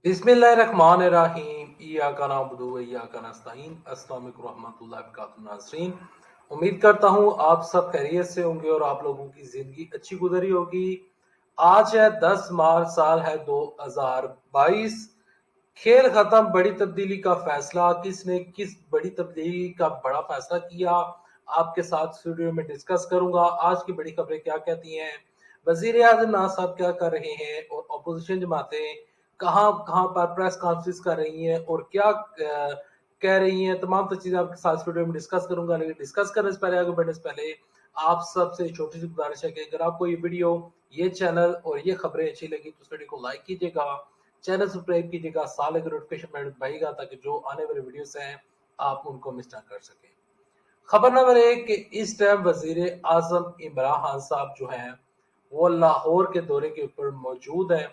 बिस्मिल्लाहिर्रहमानिर्रहीम इय्याका नअबुदु व इय्याका नस्तईन। अस्सलाम वालेकुम रहमतुल्लाहि व बरकातहू। नाज़रीन, उम्मीद करता हूँ आप सब खैरियत से होंगे और आप लोगों की जिंदगी अच्छी गुजरी होगी। आज है 10 मार्च, साल है 2022। खेल खत्म, बड़ी तब्दीली का फैसला। किसने किस बड़ी तब्दीली का बड़ा फैसला किया, आपके साथ स्टूडियो में डिस्कस करूंगा। आज की बड़ी खबरें क्या कहती हैं, वजीर आजम नवाज साहब क्या कर रहे हैं और अपोजिशन जमातें कहाँ कहाँ पर प्रेस कॉन्फ्रेंस कर रही हैं और क्या कह रही हैं, तमाम तो चीज़ें आपके साथ वीडियो में डिस्कस करूंगा। लेकिन डिस्कस करने से पहले, आगे बढ़ने से पहले आप सबसे छोटी सी गुजारिश है कि अगर आपको ये वीडियो, ये चैनल और ये खबरें अच्छी लगी तो इस वीडियो को लाइक कीजिएगा, चैनल सब्सक्राइब कीजिएगा, साल के नोटिफिकेशन बेल दबाइएगा ताकि जो आने वाले वीडियोस हैं आप उनको मिस ना कर सकें। खबर नंबर 1 कि इस टाइम वजीर आजम इमरान खान साहब जो हैं वो लाहौर के दौरे के ऊपर मौजूद हैं।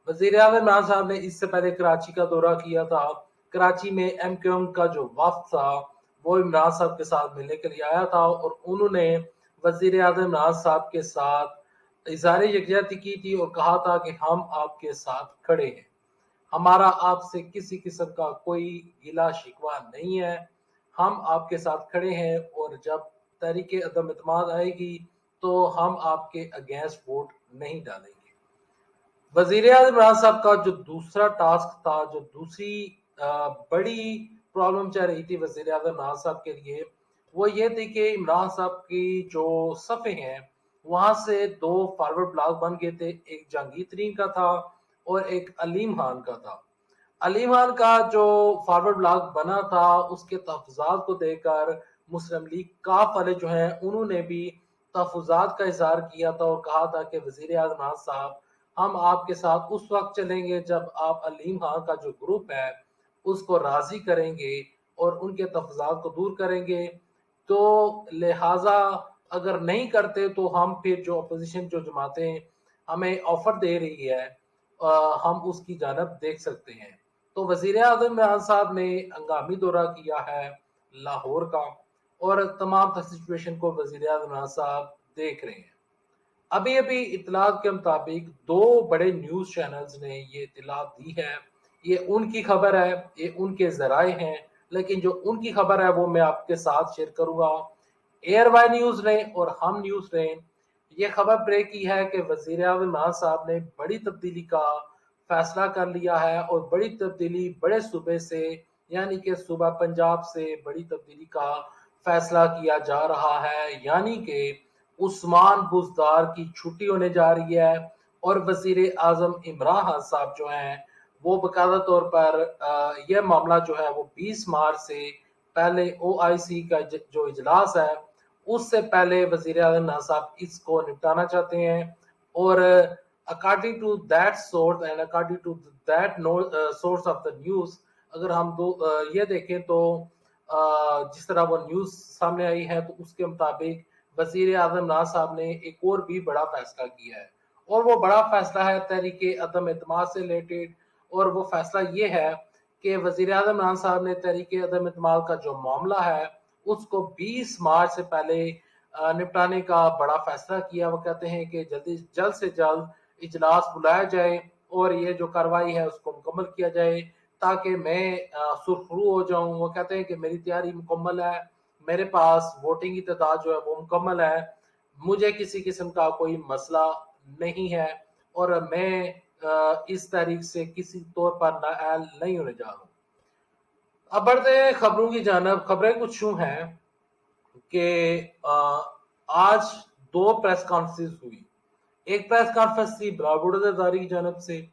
वजीर आजम इमरान साहब ने इससे पहले कराची का दौरा किया था। कराची में MQM का जो वफ्द था वो इमरान साहब के साथ मिलने के लिए आया था और उन्होंने वजीर आजम इमरान साहब के साथ इज़हार यकजहती की थी और कहा था कि हम आपके साथ खड़े हैं, हमारा आपसे किसी किस्म का कोई गिला शिकवा नहीं है, हम आपके साथ खड़े हैं और जब तहरीक अदम एतमाद आएगी तो हम आपके अगेंस्ट वोट नहीं डालेंगे। वजीर आजम इमरान साहब का जो दूसरा टास्क था, जो दूसरी बड़ी प्रॉब्लम चल रही थी वजीर आजम इमरान साहब के लिए, वो ये थी कि इमरान साहब की जो सफ़े हैं वहां से दो फॉरवर्ड ब्लॉक बन गए थे। एक जहांगीर तरीन का था और एक अलीम खान का था। अलीम खान का जो फॉरवर्ड ब्लॉक बना था उसके तहफात को देकर मुस्लिम लीग काफ वाले जो हैं उन्होंने भी तहफात का इजहार किया था और कहा था कि वजीर आजम इमरान साहब, हम आपके साथ उस वक्त चलेंगे जब आप अलीम खान का जो ग्रुप है उसको राजी करेंगे और उनके तफजात को दूर करेंगे। तो लिहाजा अगर नहीं करते तो हम फिर जो अपोजिशन जो जमातें हमें ऑफर दे रही है हम उसकी जानब देख सकते हैं। तो वजीर आजम इमरान साहब ने हंगामी दौरा किया है लाहौर का और तमाम सिचुएशन को वजीर आजम इमरान साहब देख रहे हैं। अभी अभी इतलात के मुताबिक दो बड़े न्यूज चैनल्स ने ये इतलात दी है। ये उनकी खबर है, ये उनके जराए हैं, लेकिन जो उनकी खबर है वो मैं आपके साथ शेयर करूंगा। एयर वाई न्यूज ने और हम न्यूज ने ये खबर ब्रेक की है कि वजीर आज़म इमरान साहब ने बड़ी तब्दीली का फैसला कर लिया है और बड़ी तब्दीली बड़े सूबे से, यानी कि सूबा पंजाब से बड़ी तब्दीली का फैसला किया जा रहा है। यानी कि उस्मान बुजदार की छुट्टी होने जा रही है और वजीर आजम इमरान खान साहब जो हैं वो बकायदा तौर पर यह मामला जो है वो 20 मार्च से पहले OIC का जो इजलास है उससे पहले वजीर आजम साहब इसको निपटाना चाहते हैं। और according to that source and according to that source of the news, अगर हम ये देखें तो जिस तरह वो न्यूज सामने आई है तो उसके मुताबिक वजीर आजम इमरान साहब ने एक और भी बड़ा फैसला किया है और वो बड़ा फैसला है तहरीक अदम एतमाद से रिलेटेड। और वो फैसला ये है कि वजीर आजम इमरान साहब ने तहरीक अदम एतमाद का जो मामला है उसको 20 मार्च से पहले निपटाने का बड़ा फैसला किया। वो कहते हैं कि जल्द से जल्द इजलास बुलाया जाए और ये जो कार्रवाई है उसको मुकम्मल किया जाए ताकि मैं सुरखरू हो जाऊं। वो कहते हैं कि मेरी तैयारी मुकम्मल है, मेरे पास वोटिंग की तादाद जो है वो मुकम्मल है, मुझे किसी किस्म का कोई मसला नहीं है और मैं इस तारीख से किसी तौर पर नाअहल नहीं होने जा रहा हूँ। अब बढ़ते हैं खबरों की जानब। खबरें कुछ यूं हैं कि आज दो प्रेस कॉन्फ्रेंस हुई। एक प्रेस कॉन्फ्रेंस थी बिलावल जरदारी की जानब से,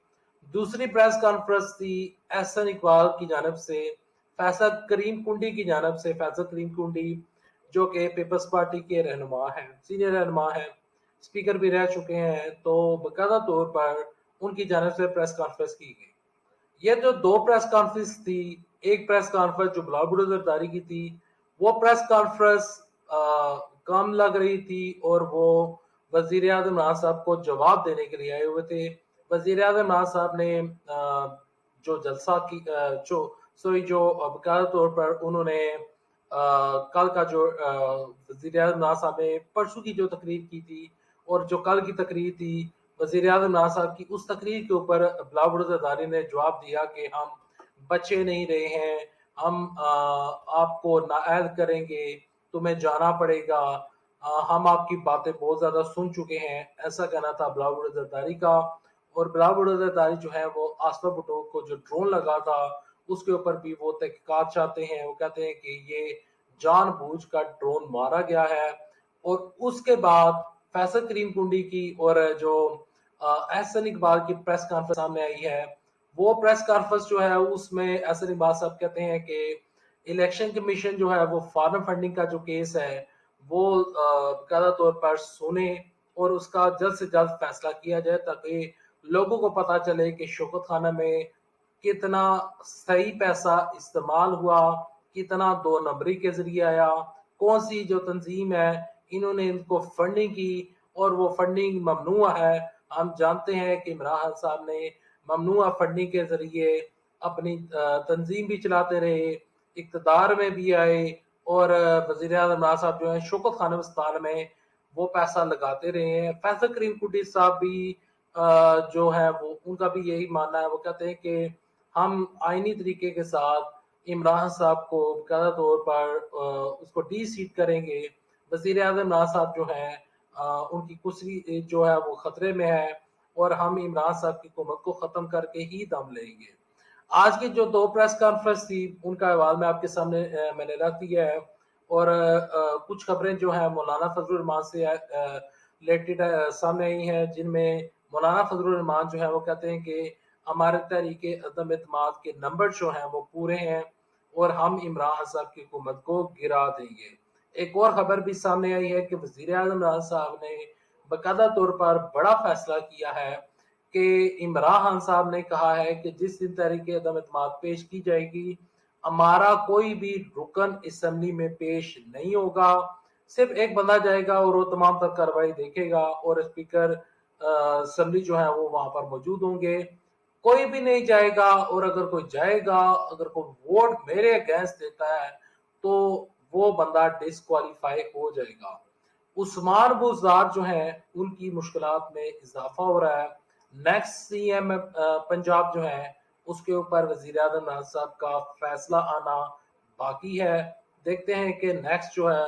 दूसरी प्रेस कॉन्फ्रेंस थी एहसन इकबाल की जानब से, फैसल करीम कुंडी की जानब से। फैसल करीम कुंडी जो कि पीपल्स पार्टी के रहनुमा हैं, सीनियर रहनुमा हैं, स्पीकर भी रह चुके हैं, तो बाकायदा तौर पर उनकी जानब से प्रेस कॉन्फ्रेंस की गई। ये जो दो प्रेस कॉन्फ्रेंस थी, एक प्रेस कॉन्फ्रेंस जो बिलावल जरदारी की थी, वो प्रेस कॉन्फ्रेंस कम लग रही थी और वो वजीर आजम इमरान साहब को जवाब देने के लिए आए हुए थे। वजीर आजम इमरान साहब ने जो जलसा की जो सॉरी जो बकायदा तौर पर उन्होंने कल का जो वजीर आजम इमरान साहब ने परसों की जो तकरीर की थी और जो कल की तकरीर थी वज़ीर आज़म इमरान साहब की उस तकरीर के ऊपर बिलावल ज़रदारी ने जवाब दिया कि हम बचे नहीं रहे हैं, हम आपको नाअहल करेंगे, तुम्हें जाना पड़ेगा, हम आपकी बातें बहुत ज़्यादा सुन चुके हैं, ऐसा कहना था बिलावल ज़रदारी का। और बिलावल ज़रदारी जो है वो आसिफ भुट्टो को जो ड्रोन लगा था उसके ऊपर भी वो तहकीकात चाहते हैं। वो कहते हैं कि ये जानबूझकर ड्रोन मारा गया है। और उसके बाद फैसल करीम कुंडी की और जो एहसन इकबाल की प्रेस कॉन्फ्रेंस सामने आई है, वो प्रेस कॉन्फ्रेंस जो है उसमें एहसन इकबाल साहब कहते हैं कि इलेक्शन कमीशन जो है वो फॉरेन फंडिंग का जो केस है वो बाकायदा तौर पर सुने और उसका जल्द से जल्द फैसला किया जाए, ताकि लोगों को पता चले कि शौकत खाना में कितना सही पैसा इस्तेमाल हुआ, कितना दो नंबरी के जरिए आया, कौन सी जो तंजीम है इन्होंने इनको फंडिंग की और वो फंडिंग ममनुआ है। हम जानते हैं कि इमरान खान साहब ने ममनुआ फंडिंग के जरिए अपनी तंजीम भी चलाते रहे, इक़्तिदार में भी आए और वज़ीर आज़म इमरान साहब जो है शौकत खानम अस्पताल में वो पैसा लगाते रहे हैं। फैसल करीम कुटी साहब भी जो है वो उनका भी यही मानना है। वो कहते हैं कि हम आईनी तरीके के साथ इमरान साहब को बाकायदा तौर पर उसको डी सीट करेंगे। वज़ीर आज़म इमरान साहब जो हैं उनकी कुर्सी जो है वो खतरे में है और हम इमरान साहब की हुकूमत को ख़त्म करके ही दम लेंगे। आज की जो दो प्रेस कॉन्फ्रेंस थी उनका अहवाल मैं आपके सामने मैंने रख दिया है। और कुछ खबरें जो है मौलाना फजलुर रहमान से रिलेटेड सामने आई हैं, जिनमें मौलाना फजलुर रहमान जो है वो कहते हैं कि हमारे तहरीक अदम एतमाद के नंबर जो हैं वो पूरे हैं और हम इमरान साहब की हुकूमत को गिरा देंगे। एक और खबर भी सामने आई है कि वज़ीर आज़म इमरान साहब ने बाकायदा तौर पर बड़ा फैसला किया है कि इमरान खान साहब ने कहा है कि जिस दिन तहरीक अदम एतमाद पेश की जाएगी, हमारा कोई भी रुकन असेंबली में पेश नहीं होगा। सिर्फ एक बंदा जाएगा और वो तमाम तर कार्रवाई देखेगा और स्पीकर असेंबली जो है वो वहां पर मौजूद होंगे। कोई भी नहीं जाएगा और अगर कोई जाएगा, अगर कोई वोट मेरे अगेंस्ट देता है तो वो बंदा डिस्क्वालीफाई हो जाएगा। उस्मान बुज़दार जो हैं उनकी मुश्किलात में इजाफा हो रहा है। नेक्स्ट सीएम पंजाब जो है उसके ऊपर वज़ीर आज़म इमरान साहब का फैसला आना बाकी है। देखते हैं कि नेक्स्ट जो है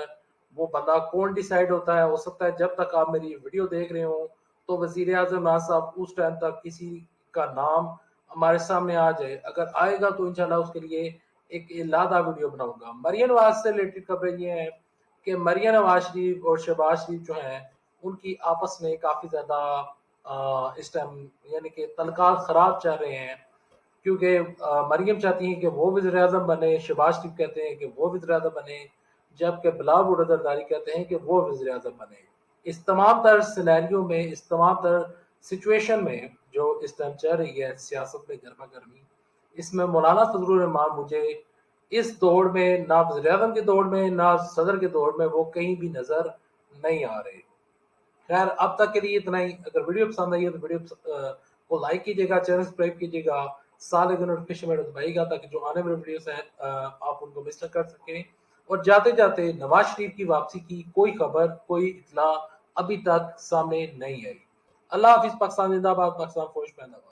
वो बंदा कौन डिसाइड होता है। हो सकता है जब तक आप मेरी वीडियो देख रहे हो तो वज़ीर आज़म इमरान साहब उस टाइम तक किसी का नाम हमारे सामने आ जाए। अगर आएगा तो इंशाल्लाह उसके लिए एक इलादा वीडियो बनाऊंगा। मरियम नवाज से रिलेटेड खबरें ये हैं कि मरियम नवाज शरीफ और शहबाज शरीफ जो हैं उनकी आपस में काफ़ी ज़्यादा इस टाइम यानी कि तल्कात ख़राब चल रहे हैं, क्योंकि मरियम चाहती हैं कि वो वज़ीर आज़म बने, शहबाज शरीफ कहते हैं कि वो वज़ीर आज़म बने, जबकि बिलावल भुट्टो ज़रदारी कहते हैं कि वो वज़ीर आज़म बने। इस तमाम तर सिनेरियो में, इस तमाम तर सिचुएशन में जो इस टाइम चल रही है सियासत में गर्मा गर्मी, इसमें मौलाना फजलुर रहमान मुझे इस दौड़ में, ना वज़ीर आज़म की दौड़ में ना सदर की दौड़ में, वो कहीं भी नज़र नहीं आ रहे। खैर अब तक के लिए इतना ही। अगर वीडियो पसंद आई है तो वीडियो को लाइक कीजिएगा, चैनल सब्सक्राइब कीजिएगा, साथ ही नोटिफिकेशन बेल दबाइएगा ताकि जो आने वाले वीडियोस हैं आप उनको मिस न कर सकें। और जाते जाते नवाज शरीफ की वापसी की कोई खबर, कोई इतला अभी तक सामने नहीं आई। अल्लाह हाफिज। पाकिस्तान जिंदाबाद, पाकिस्तान फौज जिंदाबाद।